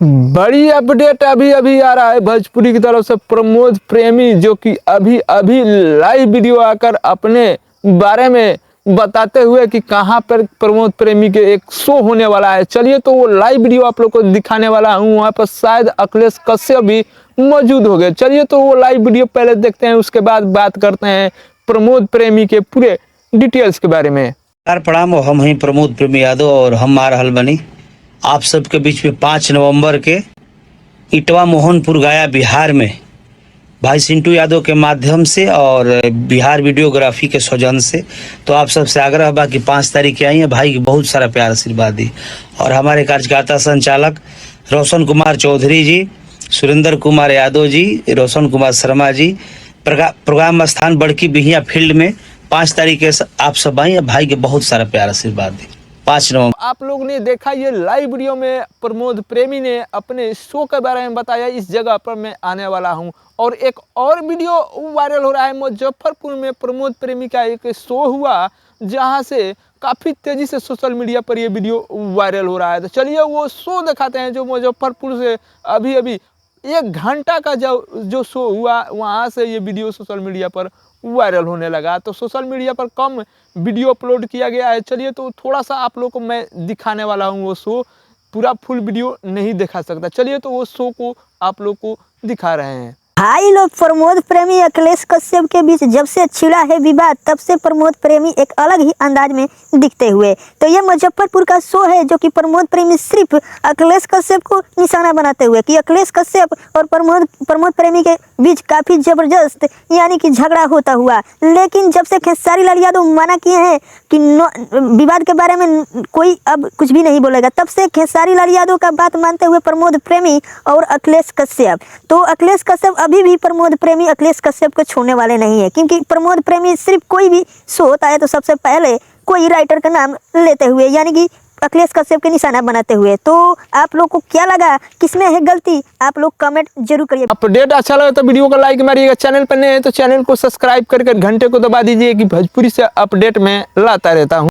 बड़ी अपडेट अभी अभी आ रहा है भोजपुरी की तरफ से। प्रमोद प्रेमी जो कि अभी अभी लाइव वीडियो आकर अपने बारे में बताते हुए कि कहां पर प्रमोद प्रेमी के एक शो होने वाला है। चलिए तो वो लाइव वीडियो आप लोग को दिखाने वाला हूं। वहां पर शायद अखिलेश कश्यप भी मौजूद हो गए। चलिए तो वो लाइव वीडियो पहले देखते हैं, उसके बाद बात करते हैं प्रमोद प्रेमी के पूरे डिटेल्स के बारे में। प्रणाम, हम ही प्रमोद प्रेमी यादव और हम आ रहल बनी आप सबके बीच में 5 नवंबर के इटवा मोहनपुर गया बिहार में भाई सिंटू यादव के माध्यम से और बिहार वीडियोग्राफी के सौजन से। तो आप सबसे आग्रह बा कि 5 तारीख के आई है, भाई की बहुत सारा प्यार आशीर्वाद दी। और हमारे कार्यकर्ता संचालक रोशन कुमार चौधरी जी, सुरेंद्र कुमार यादव जी, रोशन कुमार शर्मा जी, प्रोग्राम स्थान बड़की बिहिया फील्ड में 5 तारीख के आप सब आई, भाई के बहुत सारा प्यार आशीर्वाद दी। 5 नवंबर आप लोग ने देखा ये लाइव वीडियो में प्रमोद प्रेमी ने अपने शो के बारे में बताया। इस जगह पर मैं आने वाला हूं। और एक और वीडियो वायरल हो रहा है मुजफ्फरपुर में। प्रमोद प्रेमी का एक शो हुआ जहां से काफ़ी तेज़ी से सोशल मीडिया पर ये वीडियो वायरल हो रहा है। तो चलिए वो शो दिखाते हैं जो मुजफ्फरपुर से अभी अभी 1 घंटा का जो शो हुआ, वहाँ से ये वीडियो सोशल मीडिया पर वायरल होने लगा। तो सोशल मीडिया पर कम वीडियो अपलोड किया गया है। चलिए तो थोड़ा सा आप लोग को मैं दिखाने वाला हूँ वो शो। पूरा फुल वीडियो नहीं दिखा सकता। चलिए तो वो शो को आप लोग को दिखा रहे हैं। भाई लोग, प्रमोद प्रेमी अखिलेश कश्यप के बीच जब से छिड़ा है विवाद, तब से प्रमोद प्रेमी एक अलग ही अंदाज में दिखते हुए। तो ये मुजफ्फरपुर का शो है जो कि प्रमोद प्रेमी सिर्फ अखिलेश कश्यप को निशाना बनाते हुए कि अखिलेश कश्यप और प्रमोद प्रेमी के बीच काफ़ी जबरदस्त यानी कि झगड़ा होता हुआ। लेकिन जब से खेसारी लाल यादव मना किए हैं कि विवाद के बारे में कोई अब कुछ भी नहीं बोलेगा, तब से खेसारी लाल यादव का बात मानते हुए प्रमोद प्रेमी और अखिलेश कश्यप। तो अखिलेश कश्यप अभी भी प्रमोद प्रेमी अखिलेश कश्यप को छोड़ने वाले नहीं है, क्योंकि प्रमोद प्रेमी सिर्फ कोई भी शो होता है तो सबसे पहले कोई राइटर का नाम लेते हुए यानी कि अखिलेश कश्यप के निशाना बनाते हुए। तो आप लोग को क्या लगा, किसमें है गलती, आप लोग कमेंट जरूर करिए। अपडेट अच्छा लगा तो वीडियो को लाइक मारिएगा। चैनल पर नए हैं तो चैनल को सब्सक्राइब करके घंटे को दबा दीजिए कि भोजपुरी से अपडेट में लाता रहता हूँ।